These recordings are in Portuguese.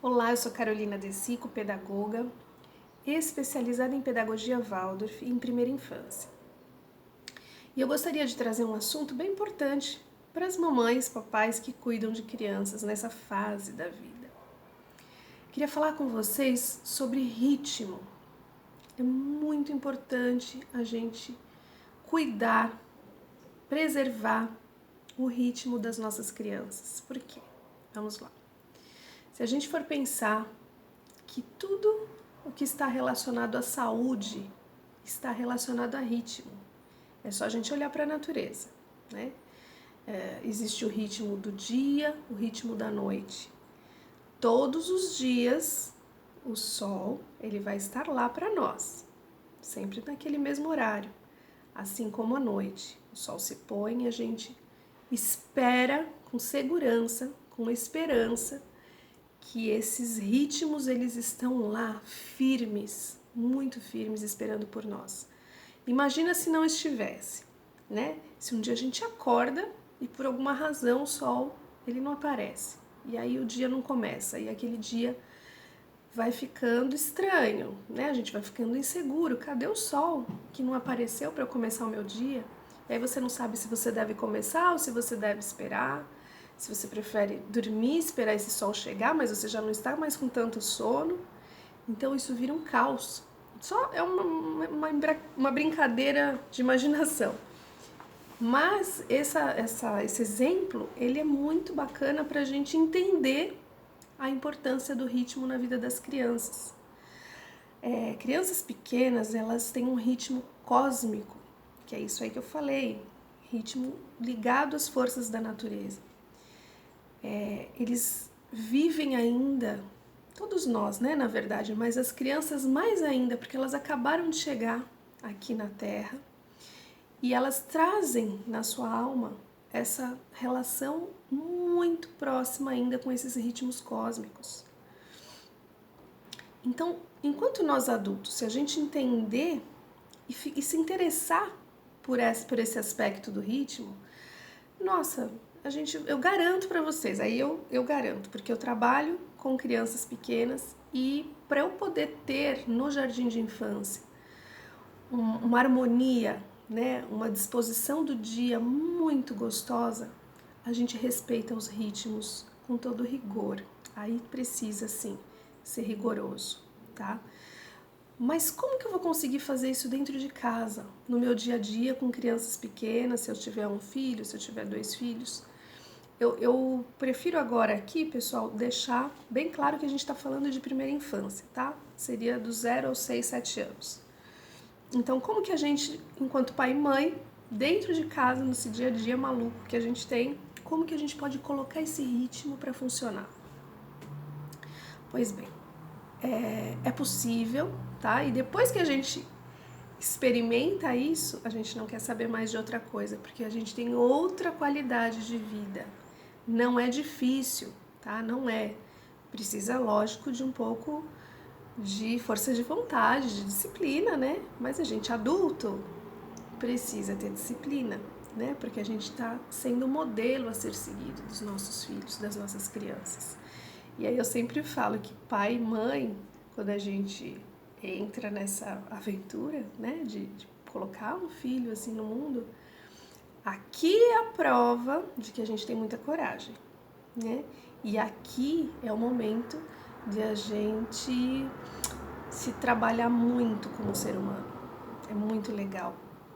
Olá, eu sou Carolina Desico, pedagoga, especializada em pedagogia Waldorf e em primeira infância. E eu gostaria de trazer um assunto bem importante para as mamães, papais que cuidam de crianças nessa fase da vida. Queria falar com vocês sobre ritmo. É muito importante a gente cuidar, preservar o ritmo das nossas crianças. Por quê? Vamos lá. Se a gente for pensar que tudo o que está relacionado à saúde está relacionado a ritmo. É só a gente olhar para a natureza, né? Existe o ritmo do dia, o ritmo da noite. Todos os dias o sol ele vai estar lá para nós, sempre naquele mesmo horário, assim como a noite. O sol se põe e a gente espera com segurança, com esperança, que esses ritmos eles estão lá firmes, muito firmes, esperando por nós. Imagina se não estivesse, né? Se um dia a gente acorda e por alguma razão o sol ele não aparece e aí o dia não começa e aquele dia vai ficando estranho, né? A gente vai ficando inseguro. Cadê o sol que não apareceu para eu começar o meu dia? E aí você não sabe se você deve começar ou se você deve esperar. Se você prefere dormir, esperar esse sol chegar, mas você já não está mais com tanto sono. Então isso vira um caos. Só é uma brincadeira de imaginação. Mas esse exemplo, ele é muito bacana para a gente entender a importância do ritmo na vida das crianças. Crianças pequenas, elas têm um ritmo cósmico, que é isso aí que eu falei, ritmo ligado às forças da natureza. Eles vivem ainda, todos nós, né, na verdade, mas as crianças mais ainda, porque elas acabaram de chegar aqui na Terra e elas trazem na sua alma essa relação muito próxima ainda com esses ritmos cósmicos. Então, enquanto nós adultos, se a gente entender e se interessar por esse aspecto do ritmo, nossa, eu garanto para vocês, aí eu garanto, porque eu trabalho com crianças pequenas e para eu poder ter no jardim de infância uma harmonia, né, uma disposição do dia muito gostosa, a gente respeita os ritmos com todo rigor. Aí precisa sim ser rigoroso, tá? Mas como que eu vou conseguir fazer isso dentro de casa, no meu dia a dia com crianças pequenas, se eu tiver um filho, se eu tiver 2 filhos? Eu prefiro agora aqui, pessoal, deixar bem claro que a gente está falando de primeira infância, tá? Seria do 0 aos 6, 7 anos. Então, como que a gente, enquanto pai e mãe, dentro de casa, nesse dia a dia maluco que a gente tem, como que a gente pode colocar esse ritmo para funcionar? Pois bem, é possível, tá? E depois que a gente experimenta isso, a gente não quer saber mais de outra coisa, porque a gente tem outra qualidade de vida. Não é difícil, tá? Não é. Precisa, lógico, de um pouco de força de vontade, de disciplina, né? Mas a gente adulto precisa ter disciplina, né? Porque a gente está sendo um modelo a ser seguido dos nossos filhos, das nossas crianças. E aí eu sempre falo que pai e mãe, quando a gente entra nessa aventura, né, de colocar um filho assim no mundo, aqui é a prova de que a gente tem muita coragem, né? E aqui é o momento de a gente se trabalhar muito como ser humano. É muito legal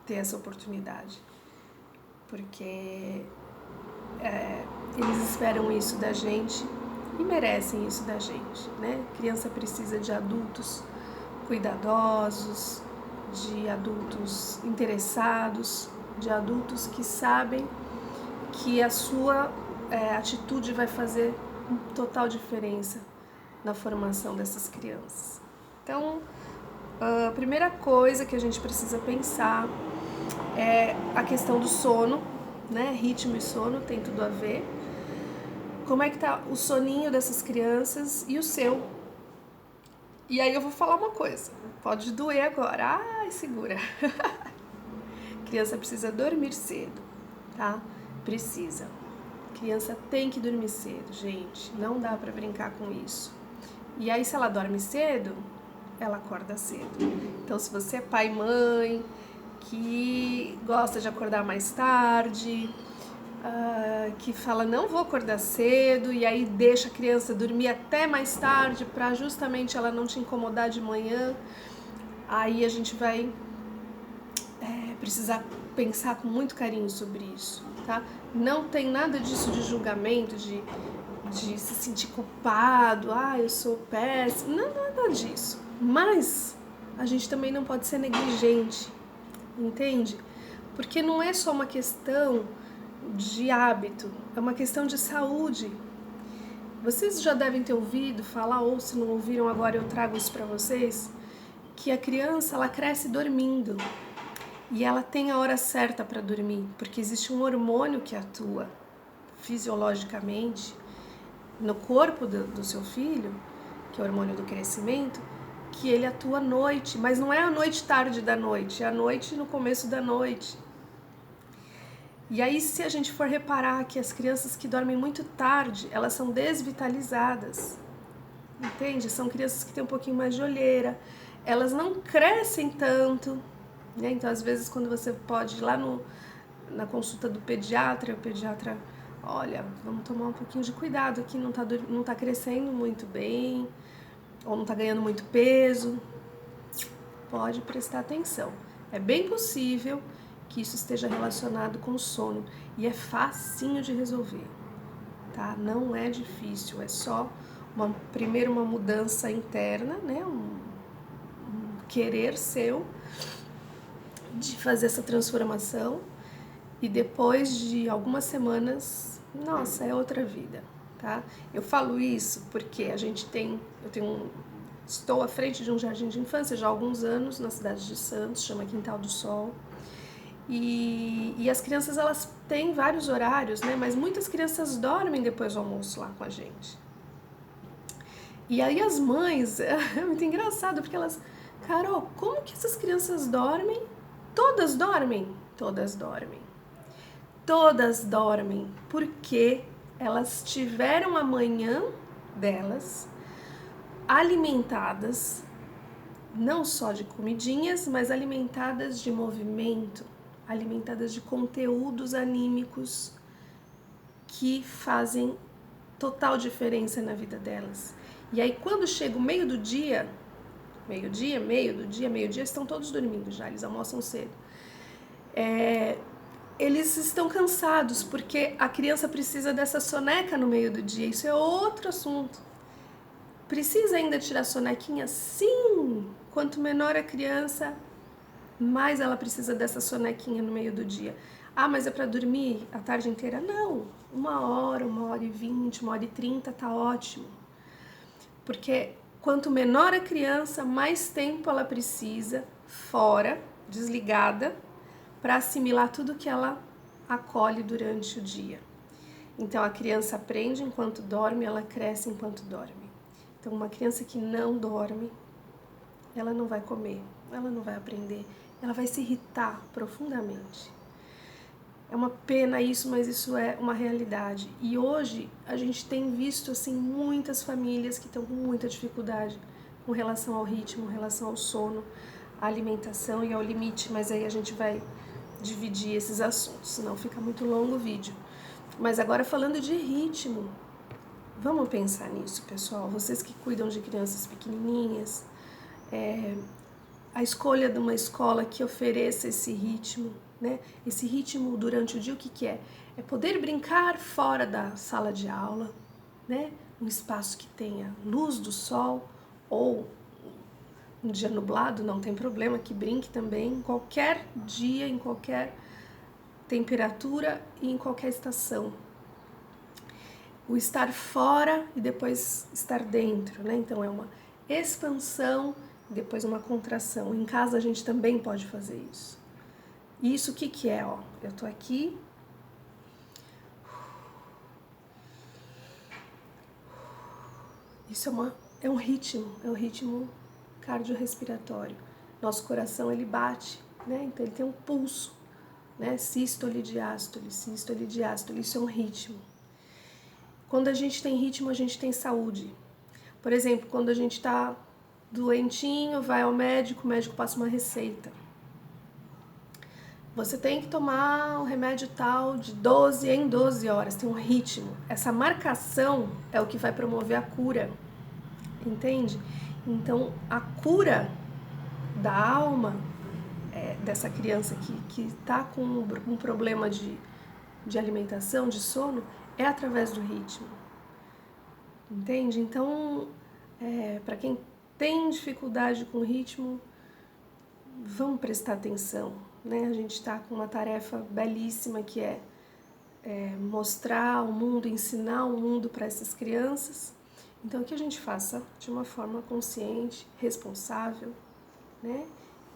ter essa oportunidade, porque eles esperam isso da gente e merecem isso da gente, né? Criança precisa de adultos cuidadosos, de adultos interessados, de adultos que sabem que a sua atitude vai fazer total diferença na formação dessas crianças. Então, a primeira coisa que a gente precisa pensar é a questão do sono, né? Ritmo e sono tem tudo a ver. Como é que tá o soninho dessas crianças e o seu? E aí eu vou falar uma coisa, pode doer agora, ai, segura. Criança precisa dormir cedo, tá? Precisa. Criança tem que dormir cedo, gente, não dá pra brincar com isso. E aí, se ela dorme cedo, ela acorda cedo. Então, se você é pai e mãe, que gosta de acordar mais tarde, que fala não vou acordar cedo e aí deixa a criança dormir até mais tarde para justamente ela não te incomodar de manhã, aí a gente vai precisar pensar com muito carinho sobre isso, tá? Não tem nada disso de julgamento, de se sentir culpado, eu sou péssimo, não, nada disso. Mas a gente também não pode ser negligente, entende? Porque não é só uma questão de hábito, é uma questão de saúde. Vocês já devem ter ouvido falar, ou se não ouviram agora eu trago isso para vocês, que a criança ela cresce dormindo e ela tem a hora certa para dormir, porque existe um hormônio que atua fisiologicamente no corpo do seu filho, que é o hormônio do crescimento, que ele atua à noite, mas não é a noite tarde da noite, é a noite no começo da noite. E aí, se a gente for reparar que as crianças que dormem muito tarde, elas são desvitalizadas, entende? São crianças que têm um pouquinho mais de olheira, elas não crescem tanto, né? Então, às vezes, quando você pode ir lá na consulta do pediatra, o pediatra, olha, vamos tomar um pouquinho de cuidado aqui, não tá crescendo muito bem, ou não tá ganhando muito peso, pode prestar atenção. É bem possível que isso esteja relacionado com o sono e é facinho de resolver, tá? Não é difícil, é só primeiro uma mudança interna, né? Um querer seu de fazer essa transformação e depois de algumas semanas, nossa, é outra vida, tá? Eu falo isso porque estou à frente de um jardim de infância já há alguns anos na cidade de Santos, chama Quintal do Sol. E as crianças, elas têm vários horários, né? Mas muitas crianças dormem depois do almoço lá com a gente. E aí as mães, é muito engraçado, porque elas... Carol, como que essas crianças dormem? Todas dormem? Todas dormem. Todas dormem, porque elas tiveram a manhã delas alimentadas, não só de comidinhas, mas alimentadas de movimento, alimentadas de conteúdos anímicos que fazem total diferença na vida delas. E aí quando chega o meio do dia, estão todos dormindo já, eles almoçam cedo. Eles estão cansados porque a criança precisa dessa soneca no meio do dia, isso é outro assunto. Precisa ainda tirar sonequinha? Sim! Quanto menor a criança, mais ela precisa dessa sonequinha no meio do dia. Mas é para dormir a tarde inteira? Não, 1h, 1h20, 1h30 tá ótimo. Porque quanto menor a criança, mais tempo ela precisa fora, desligada, para assimilar tudo que ela acolhe durante o dia. Então a criança aprende enquanto dorme, ela cresce enquanto dorme. Então uma criança que não dorme, ela não vai comer, ela não vai aprender, ela vai se irritar profundamente. É uma pena isso, mas isso é uma realidade. E hoje a gente tem visto assim muitas famílias que estão com muita dificuldade com relação ao ritmo, com relação ao sono, à alimentação e ao limite, mas aí a gente vai dividir esses assuntos, senão fica muito longo o vídeo. Mas agora falando de ritmo, vamos pensar nisso, pessoal. Vocês que cuidam de crianças pequenininhas, a escolha de uma escola que ofereça esse ritmo, né? Esse ritmo durante o dia, o que é? É poder brincar fora da sala de aula, né? Um espaço que tenha luz do sol, ou um dia nublado, não tem problema, que brinque também, em qualquer dia, em qualquer temperatura e em qualquer estação. O estar fora e depois estar dentro, né? Então é uma expansão e depois uma contração. Em casa a gente também pode fazer isso. E isso o que é? Eu tô aqui. Isso é um ritmo cardiorrespiratório. Nosso coração, ele bate, né? Então ele tem um pulso, né? Sístole, diástole, isso é um ritmo. Quando a gente tem ritmo, a gente tem saúde. Por exemplo, quando a gente está doentinho, vai ao médico, o médico passa uma receita. Você tem que tomar um remédio tal de 12 em 12 horas, tem um ritmo. Essa marcação é o que vai promover a cura, entende? Então, a cura da alma dessa criança que está com um problema de alimentação, de sono, é através do ritmo, entende? Então, para quem tem dificuldade com o ritmo, vamos prestar atenção, né? A gente está com uma tarefa belíssima que é mostrar o mundo, ensinar o mundo para essas crianças. Então, que a gente faça de uma forma consciente, responsável, né?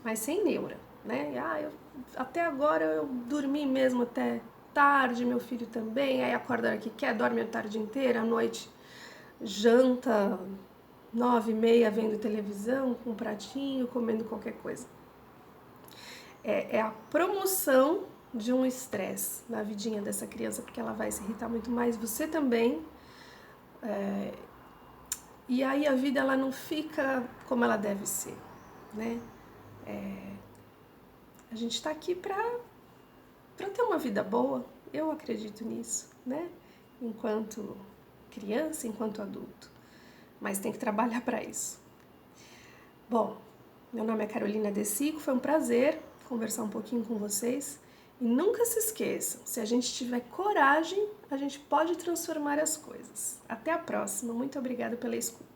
Mas sem neura, né? Até agora eu dormi mesmo até tarde, meu filho também, aí acorda a hora que quer, dorme a tarde inteira, à noite janta 9h30 vendo televisão, com um pratinho, comendo qualquer coisa. É a promoção de um estresse na vidinha dessa criança, porque ela vai se irritar muito mais, você também. E aí a vida ela não fica como ela deve ser, né? A gente está aqui para ter uma vida boa, eu acredito nisso, né? Enquanto criança, enquanto adulto. Mas tem que trabalhar para isso. Bom, meu nome é Carolina Desico, foi um prazer conversar um pouquinho com vocês. E nunca se esqueçam, se a gente tiver coragem, a gente pode transformar as coisas. Até a próxima, muito obrigada pela escuta.